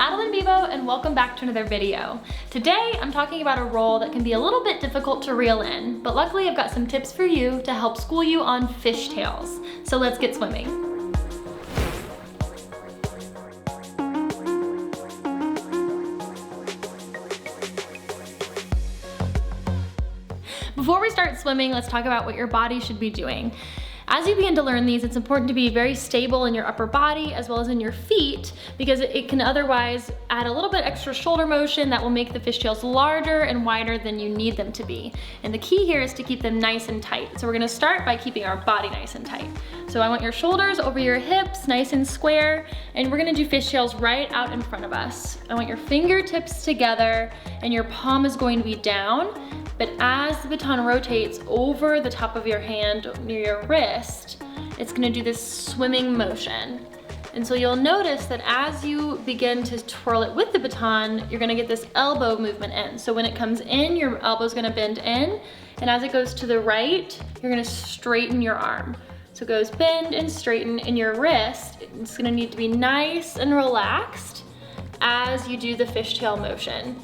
Adaline Bebo and welcome back to another video. Today I'm talking about a roll that can be a little bit difficult to reel in, but luckily I've got some tips for you to help school you on fishtails. So let's get swimming. Before we start swimming, let's talk about what your body should be doing. As you begin to learn these, it's important to be very stable in your upper body as well as in your feet, because it can otherwise add a little bit extra shoulder motion that will make the fishtails larger and wider than you need them to be. And the key here is to keep them nice and tight. So we're gonna start by keeping our body nice and tight. So I want your shoulders over your hips, nice and square, and we're gonna do fishtails right out in front of us. I want your fingertips together and your palm is going to be down. But as the baton rotates over the top of your hand near your wrist, it's gonna do this swimming motion. And so you'll notice that as you begin to twirl it with the baton, you're gonna get this elbow movement in. So when it comes in, your elbow's gonna bend in, and as it goes to the right, you're gonna straighten your arm. So it goes bend and straighten, and your wrist, it's gonna need to be nice and relaxed as you do the fishtail motion.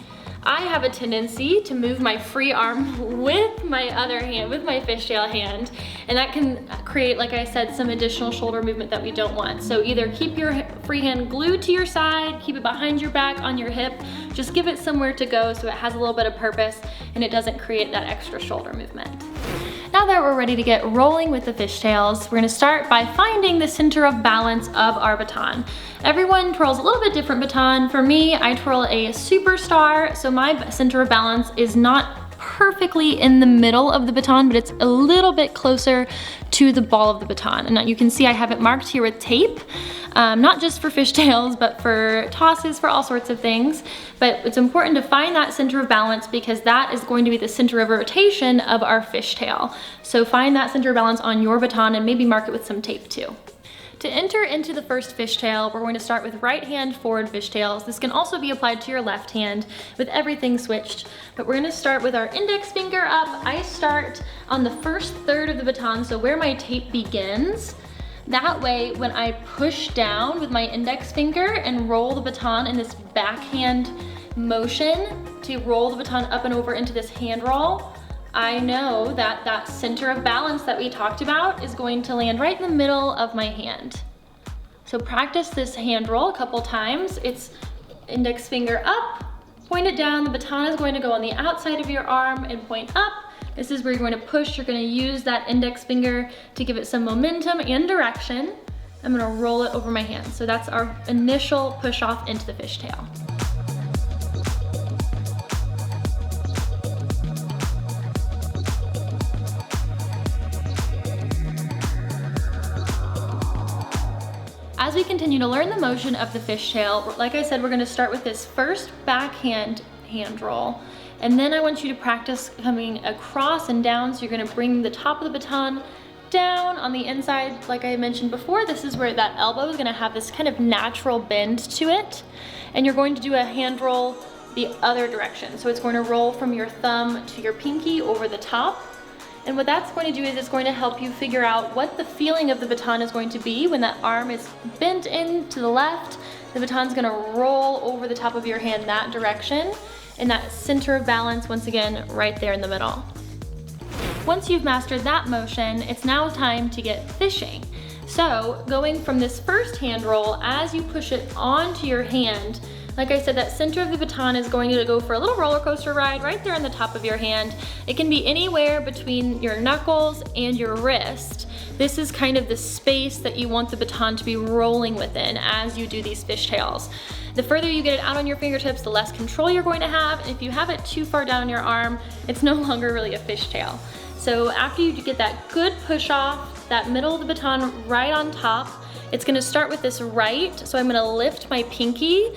I have a tendency to move my free arm with my other hand, with my fishtail hand, and that can create, like I said, some additional shoulder movement that we don't want. So either keep your free hand glued to your side, keep it behind your back on your hip, just give it somewhere to go so it has a little bit of purpose and it doesn't create that extra shoulder movement. Now that we're ready to get rolling with the fishtails, we're gonna start by finding the center of balance of our baton. Everyone twirls a little bit different baton. For me, I twirl a superstar, so my center of balance is not perfectly in the middle of the baton, but it's a little bit closer to the ball of the baton. And you can see I have it marked here with tape, not just for fishtails, but for tosses, for all sorts of things. But it's important to find that center of balance because that is going to be the center of rotation of our fishtail. So find that center of balance on your baton and maybe mark it with some tape too. To enter into the first fishtail, we're going to start with right hand forward fishtails. This can also be applied to your left hand with everything switched, but we're gonna start with our index finger up. I start on the first third of the baton, so where my tape begins. That way, when I push down with my index finger and roll the baton in this backhand motion to roll the baton up and over into this hand roll, I know that that center of balance that we talked about is going to land right in the middle of my hand. So practice this hand roll a couple times. It's index finger up, point it down, the baton is going to go on the outside of your arm and point up. This is where you're going to push, you're going to use that index finger to give it some momentum and direction. I'm going to roll it over my hand. So that's our initial push off into the fishtail. As we continue to learn the motion of the fishtail, like I said, we're gonna start with this first backhand hand roll. And then I want you to practice coming across and down. So you're gonna bring the top of the baton down on the inside. Like I mentioned before, this is where that elbow is gonna have this kind of natural bend to it. And you're going to do a hand roll the other direction. So it's going to roll from your thumb to your pinky over the top. And what that's going to do is it's going to help you figure out what the feeling of the baton is going to be when that arm is bent in to the left. The baton's gonna roll over the top of your hand that direction, and that center of balance, once again, right there in the middle. Once you've mastered that motion, it's now time to get fishing. So going from this first hand roll, as you push it onto your hand, like I said, that center of the baton is going to go for a little roller coaster ride right there on the top of your hand. It can be anywhere between your knuckles and your wrist. This is kind of the space that you want the baton to be rolling within as you do these fishtails. The further you get it out on your fingertips, the less control you're going to have. And if you have it too far down your arm, it's no longer really a fishtail. So after you get that good push off, that middle of the baton right on top, it's gonna start with this right. So I'm gonna lift my pinky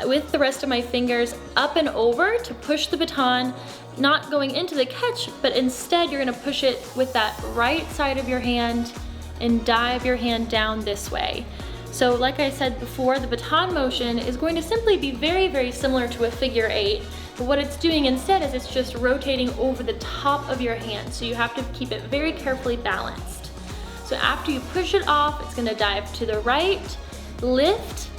with the rest of my fingers up and over to push the baton, not going into the catch, but instead you're gonna push it with that right side of your hand and dive your hand down this way. So like I said before, the baton motion is going to simply be very, very similar to a figure eight, but what it's doing instead is it's just rotating over the top of your hand. So you have to keep it very carefully balanced. So after you push it off, it's gonna dive to the right, lift,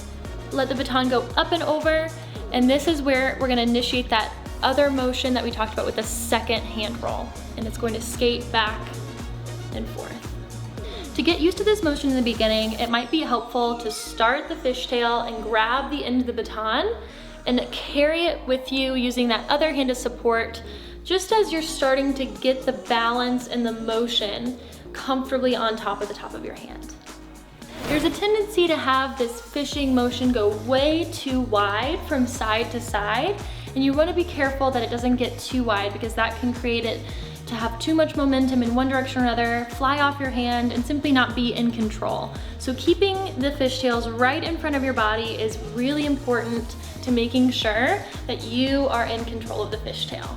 let the baton go up and over, and this is where we're gonna initiate that other motion that we talked about with the second hand roll, and it's going to skate back and forth. To get used to this motion in the beginning, it might be helpful to start the fishtail and grab the end of the baton and carry it with you using that other hand as support, just as you're starting to get the balance and the motion comfortably on top of your hand. There's a tendency to have this fishing motion go way too wide from side to side, and you want to be careful that it doesn't get too wide, because that can create it to have too much momentum in one direction or another, fly off your hand, and simply not be in control. So keeping the fishtails right in front of your body is really important to making sure that you are in control of the fishtail.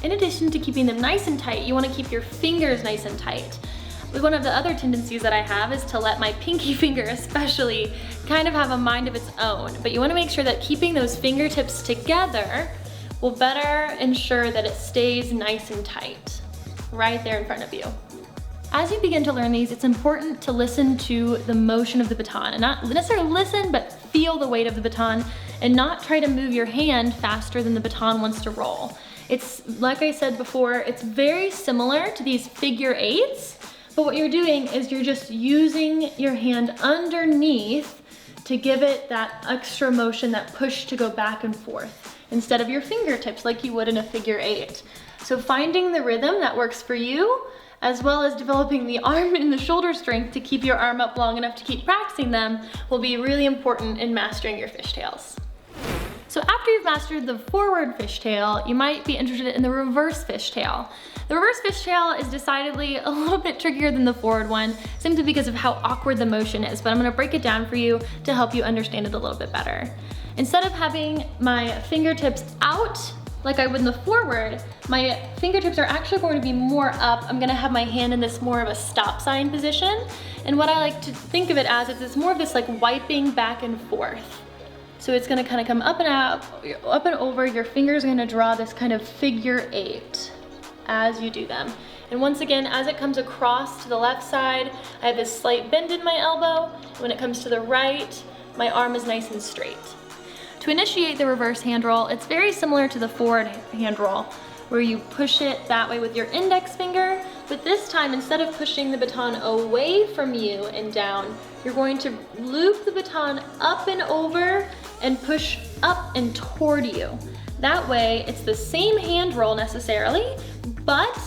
In addition to keeping them nice and tight, you want to keep your fingers nice and tight. One of the other tendencies that I have is to let my pinky finger especially kind of have a mind of its own, but you want to make sure that keeping those fingertips together will better ensure that it stays nice and tight right there in front of you. As you begin to learn these, it's important to listen to the motion of the baton, and not necessarily listen, but feel the weight of the baton, and not try to move your hand faster than the baton wants to roll. It's, like I said before, it's very similar to these figure eights, but what you're doing is you're just using your hand underneath to give it that extra motion, that push to go back and forth, instead of your fingertips like you would in a figure eight. So finding the rhythm that works for you, as well as developing the arm and the shoulder strength to keep your arm up long enough to keep practicing them, will be really important in mastering your fishtails. So after you've mastered the forward fishtail, you might be interested in the reverse fishtail. The reverse fishtail is decidedly a little bit trickier than the forward one, simply because of how awkward the motion is, but I'm gonna break it down for you to help you understand it a little bit better. Instead of having my fingertips out like I would in the forward, my fingertips are actually going to be more up. I'm gonna have my hand in this more of a stop sign position. And what I like to think of it as is it's more of this like wiping back and forth. So it's gonna kind of come up and up and over. Your fingers are gonna draw this kind of figure eight as you do them. And once again, as it comes across to the left side, I have this slight bend in my elbow. When it comes to the right, my arm is nice and straight. To initiate the reverse hand roll, it's very similar to the forward hand roll, where you push it that way with your index finger, but this time, instead of pushing the baton away from you and down, you're going to loop the baton up and over and push up and toward you. That way, it's the same hand roll necessarily, but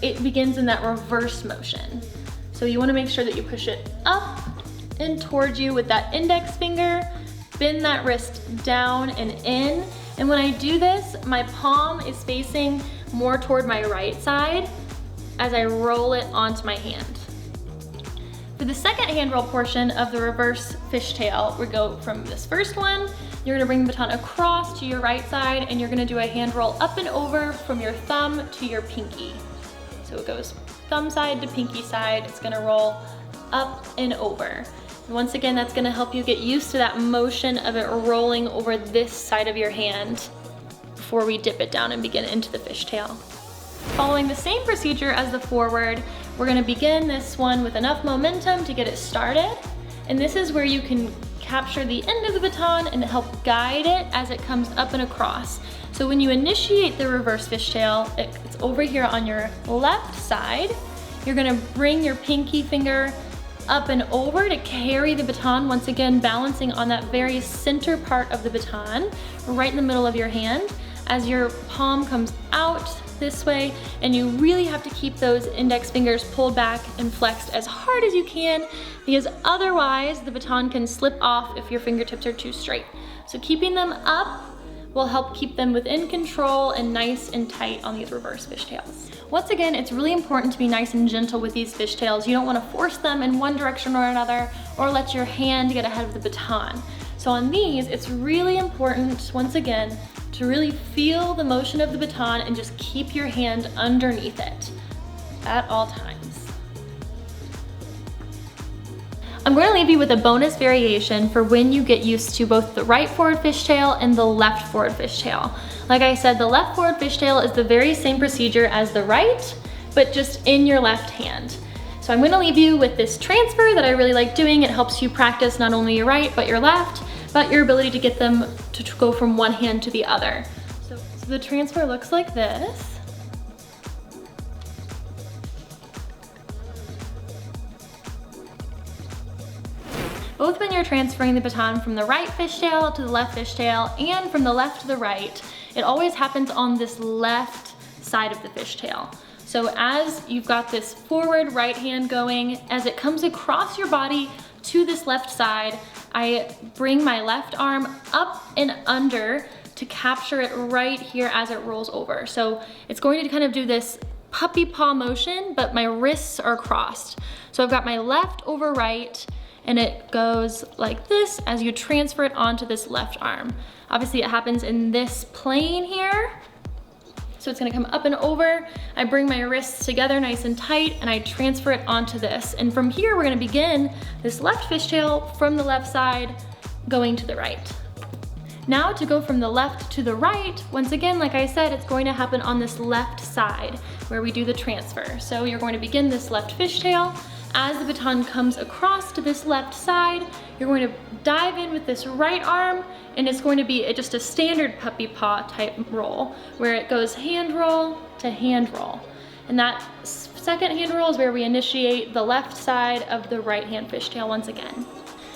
it begins in that reverse motion. So you wanna make sure that you push it up and toward you with that index finger, bend that wrist down and in. And when I do this, my palm is facing more toward my right side as I roll it onto my hand. For the second hand roll portion of the reverse fishtail, we go from this first one, you're gonna bring the baton across to your right side, and you're gonna do a hand roll up and over from your thumb to your pinky. So it goes thumb side to pinky side, it's gonna roll up and over. And once again, that's gonna help you get used to that motion of it rolling over this side of your hand before we dip it down and begin into the fishtail. Following the same procedure as the forward, we're gonna begin this one with enough momentum to get it started. And this is where you can capture the end of the baton and help guide it as it comes up and across. So when you initiate the reverse fishtail, it's over here on your left side. You're gonna bring your pinky finger up and over to carry the baton, once again balancing on that very center part of the baton, right in the middle of your hand, as your palm comes out this way, and you really have to keep those index fingers pulled back and flexed as hard as you can, because otherwise the baton can slip off if your fingertips are too straight. So keeping them up will help keep them within control and nice and tight on these reverse fishtails. Once again, it's really important to be nice and gentle with these fishtails. You don't want to force them in one direction or another, or let your hand get ahead of the baton. So on these, it's really important, once again, to really feel the motion of the baton and just keep your hand underneath it at all times. I'm going to leave you with a bonus variation for when you get used to both the right forward fishtail and the left forward fishtail. Like I said, the left forward fishtail is the very same procedure as the right, but just in your left hand. So I'm gonna leave you with this transfer that I really like doing. It helps you practice not only your right, but your left, but your ability to get them to go from one hand to the other. So the transfer looks like this. Both when you're transferring the baton from the right fishtail to the left fishtail and from the left to the right, it always happens on this left side of the fishtail. So as you've got this forward right hand going, as it comes across your body to this left side, I bring my left arm up and under to capture it right here as it rolls over. So it's going to kind of do this puppy paw motion, but my wrists are crossed. So I've got my left over right, and it goes like this as you transfer it onto this left arm. Obviously it happens in this plane here. So it's gonna come up and over. I bring my wrists together nice and tight and I transfer it onto this. And from here, we're gonna begin this left fishtail from the left side going to the right. Now to go from the left to the right, once again, like I said, it's going to happen on this left side where we do the transfer. So you're going to begin this left fishtail. As the baton comes across to this left side, you're going to dive in with this right arm, and it's going to be just a standard puppy paw type roll where it goes hand roll to hand roll. And that second hand roll is where we initiate the left side of the right hand fishtail once again.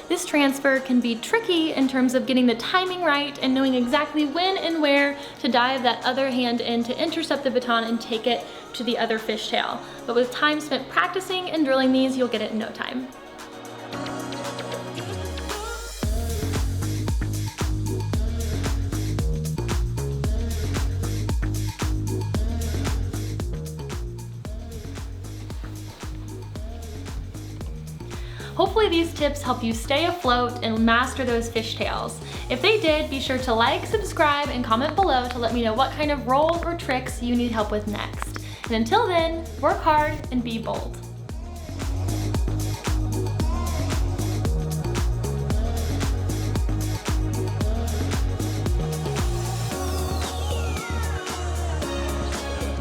This transfer can be tricky in terms of getting the timing right and knowing exactly when and where to dive that other hand in to intercept the baton and take it to the other fishtail. But with time spent practicing and drilling these, you'll get it in no time. Hopefully these tips help you stay afloat and master those fishtails. If they did, be sure to like, subscribe, and comment below to let me know what kind of rolls or tricks you need help with next. And until then, work hard and be bold.